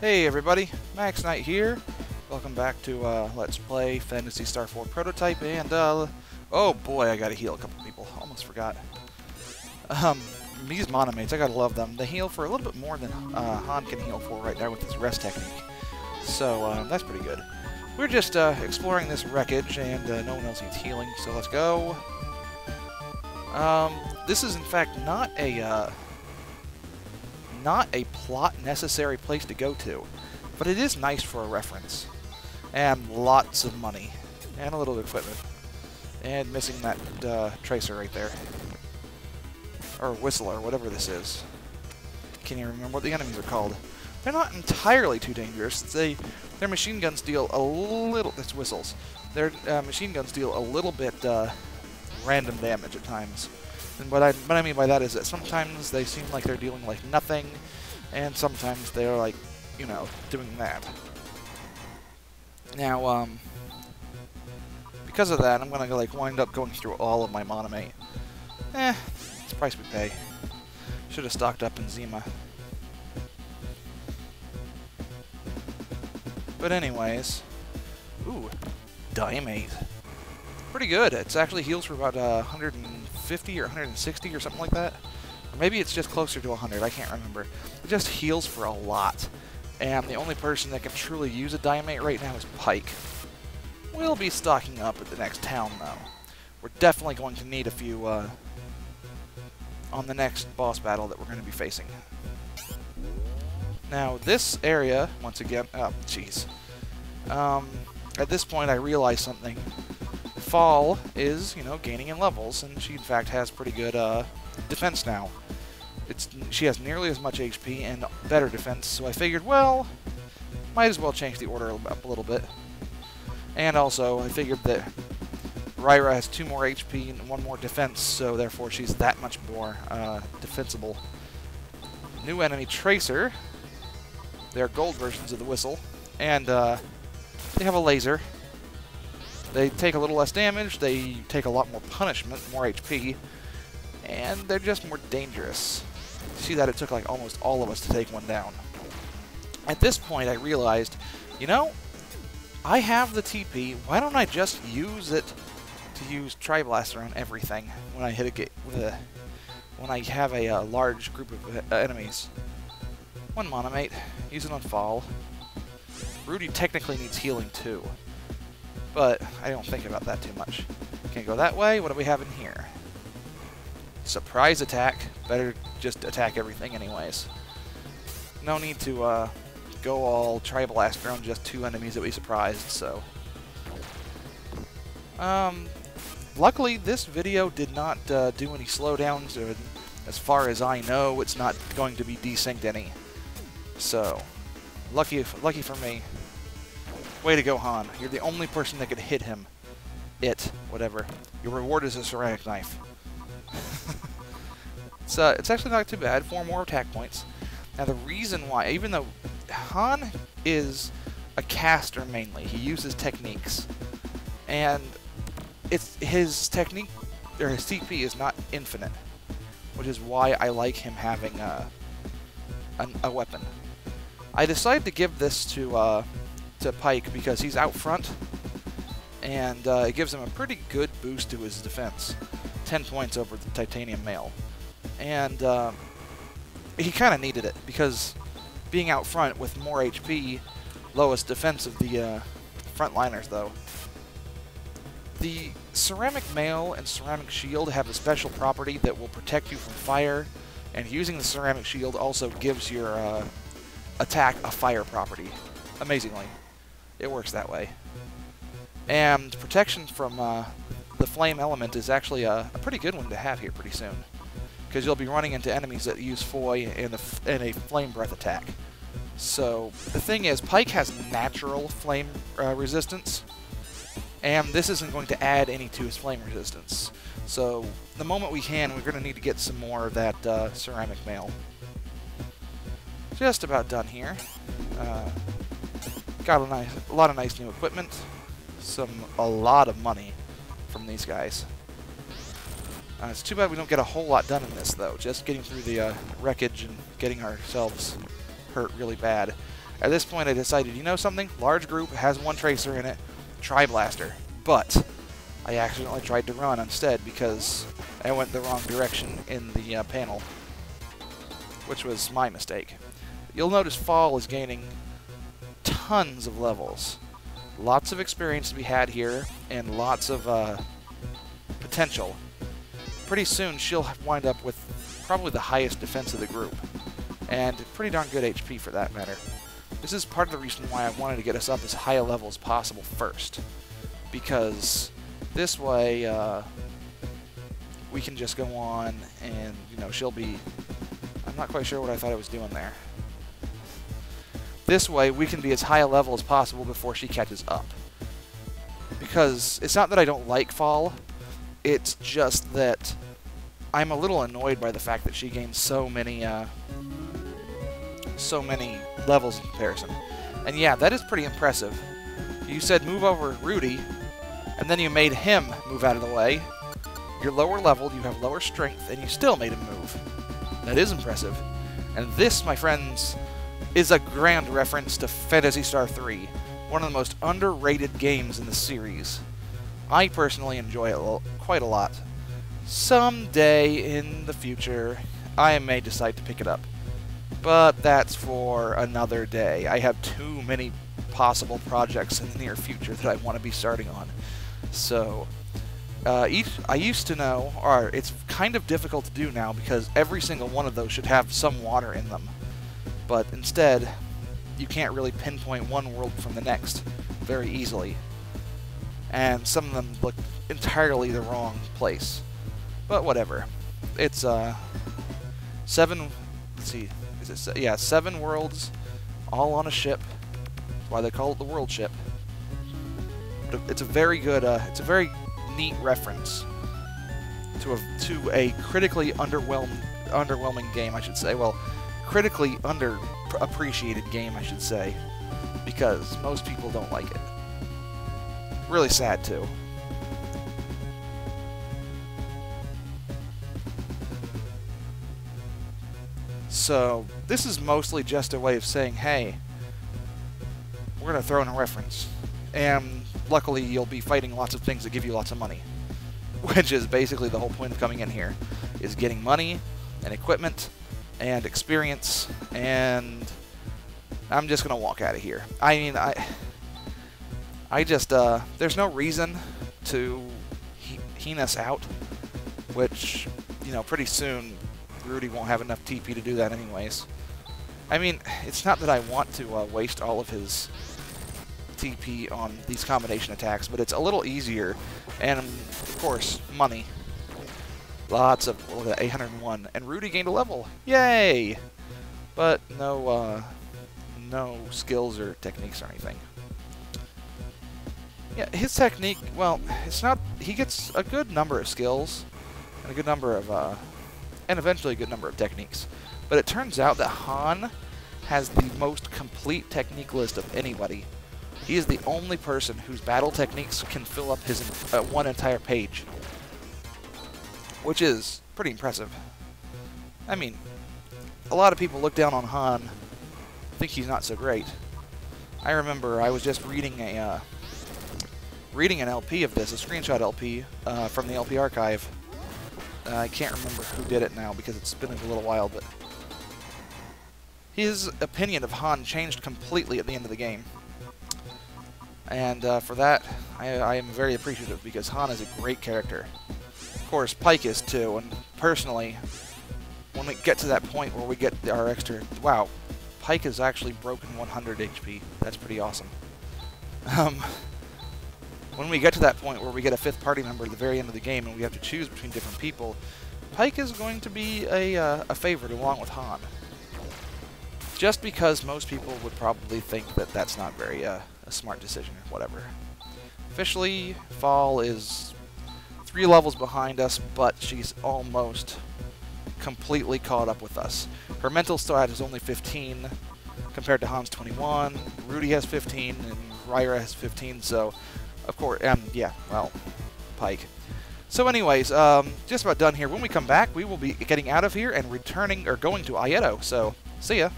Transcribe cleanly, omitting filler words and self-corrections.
Hey everybody, Max Knight here. Welcome back to Let's Play Phantasy Star IV Prototype, and oh boy, I gotta heal a couple people. Almost forgot. These monomates, I gotta love them. They heal for a little bit more than Han can heal for right now with his rest technique. So that's pretty good. We're just exploring this wreckage, and no one else needs healing, so let's go. This is in fact not a plot necessary place to go to, but it is nice for a reference. And lots of money. And a little equipment. And missing that tracer right there. Or whistler, whatever this is. Can't even remember what the enemies are called. They're not entirely too dangerous. Their machine guns deal a little... That's whistles. Their machine guns deal a little bit random damage at times. And what I mean by that is that sometimes they seem like they're dealing like nothing, and sometimes they're like, you know, doing that. Now, because of that, I'm gonna like wind up going through all of my monomate. It's the price we pay. Should have stocked up in Zima. But anyways, ooh, Diamate. Pretty good. It's actually heals for about 150 or 160 or something like that. Or maybe it's just closer to 100, I can't remember. It just heals for a lot. And the only person that can truly use a Diamate right now is Pike. We'll be stocking up at the next town, though. We're definitely going to need a few on the next boss battle that we're going to be facing. Now, this area, once again... Oh, jeez. At this point, I realized something. Fall is, you know, gaining in levels, and she in fact has pretty good defense now. She has nearly as much HP and better defense, so I figured, well, might as well change the order up a little bit. And also, I figured that Gaira has 2 more HP and 1 more defense, so therefore she's that much more defensible. New enemy Tracer. They're gold versions of the whistle, and they have a laser. They take a little less damage, they take a lot more punishment, more HP, and they're just more dangerous. See that it took like almost all of us to take one down. At this point I realized, you know, I have the TP, why don't I just use it to use Tri-Blaster on everything when I hit a gate when I have a large group of enemies. One monomate, use it on Fall. Rudy technically needs healing too, but I don't think about that too much. Can't go that way. What do we have in here? Surprise attack. Better just attack everything anyways. No need to go all Tri-Blaster on just 2 enemies that we surprised, so... luckily, this video did not do any slowdowns, or as far as I know, it's not going to be desynced any. So, lucky for me. Way to go, Han. You're the only person that could hit him. Whatever. Your reward is a ceramic knife. It's actually not too bad. 4 more attack points. Now, the reason why, even though Han is a caster mainly, he uses techniques, and his technique, or his CP is not infinite, which is why I like him having a weapon. I decided to give this to Pike because he's out front, and it gives him a pretty good boost to his defense. 10 points over the titanium male. And he kind of needed it, because being out front with more HP, lowest defense of the frontliners, though. The ceramic mail and ceramic shield have a special property that will protect you from fire, and using the ceramic shield also gives your attack a fire property. Amazingly. It works that way. And protection from the flame element is actually a pretty good one to have here pretty soon, because you'll be running into enemies that use Foy and a flame breath attack. So the thing is, Pike has natural flame resistance, and this isn't going to add any to his flame resistance. So the moment we can, we're going to need to get some more of that ceramic mail. Just about done here. Got a lot of nice new equipment. A lot of money from these guys. It's too bad we don't get a whole lot done in this, though. Just getting through the wreckage and getting ourselves hurt really bad. At this point, I decided, you know something? Large group has one tracer in it. Try blaster. But I accidentally tried to run instead because I went the wrong direction in the panel, which was my mistake. You'll notice Fall is gaining tons of levels. Lots of experience to be had here, and lots of potential. Pretty soon, she'll wind up with probably the highest defense of the group, and pretty darn good HP for that matter. This is part of the reason why I wanted to get us up as high a level as possible first, because this way we can just go on and, you know, she'll be... I'm not quite sure what I thought I was doing there. This way we can be as high a level as possible before she catches up. Because it's not that I don't like Fall, it's just that I'm a little annoyed by the fact that she gains so many levels in comparison. And yeah, that is pretty impressive. You said move over Rudy, and then you made him move out of the way. You're lower leveled, you have lower strength, and you still made him move. That is impressive. And this, my friends, is a grand reference to Phantasy Star III, one of the most underrated games in the series. I personally enjoy it quite a lot. Someday in the future, I may decide to pick it up. But that's for another day. I have too many possible projects in the near future that I want to be starting on. So, I used to know, or it's kind of difficult to do now because every single one of those should have some water in them. But instead, you can't really pinpoint one world from the next very easily. And some of them look entirely the wrong place. But whatever. It's, 7, let's see, is it, yeah, 7 worlds, all on a ship. That's why they call it the world ship. But it's a very good, it's a very neat reference to a critically underwhelming game, I should say. Well, critically underappreciated game, I should say, because most people don't like it. Really sad, too. So, this is mostly just a way of saying, hey, we're going to throw in a reference. And luckily, you'll be fighting lots of things that give you lots of money. Which is basically the whole point of coming in here, is getting money and equipment and experience, and I'm just going to walk out of here. I mean, I just, there's no reason to heen us out, which, you know, pretty soon Rudy won't have enough TP to do that anyways. I mean, it's not that I want to waste all of his TP on these combination attacks, but it's a little easier, and of course, money. Lots of, look at that, 801, and Rudy gained a level. Yay! But no, no skills or techniques or anything. Yeah, his technique, well, it's not, he gets a good number of skills, and a good number of, and eventually a good number of techniques. But it turns out that Han has the most complete technique list of anybody. He is the only person whose battle techniques can fill up his one entire page. Which is pretty impressive. I mean, a lot of people look down on Han, think he's not so great. I remember I was just reading an LP of this, a screenshot LP from the LP archive. I can't remember who did it now because it's been a little while, but his opinion of Han changed completely at the end of the game. And for that, I am very appreciative because Han is a great character. Of course, Pike is too, and personally, when we get to that point where we get our extra... Wow, Pike has actually broken 100 HP. That's pretty awesome. When we get to that point where we get a 5th party member at the very end of the game and we have to choose between different people, Pike is going to be a favorite along with Han. Just because most people would probably think that that's not very a smart decision or whatever. Officially, Fall is 3 levels behind us, but she's almost completely caught up with us. Her mental stat is only 15 compared to Han's 21, Rudy has 15, and Gaira has 15, so of course, yeah, well, Pike. So anyways, just about done here. When we come back, we will be getting out of here and returning, or going to Aieto, so see ya.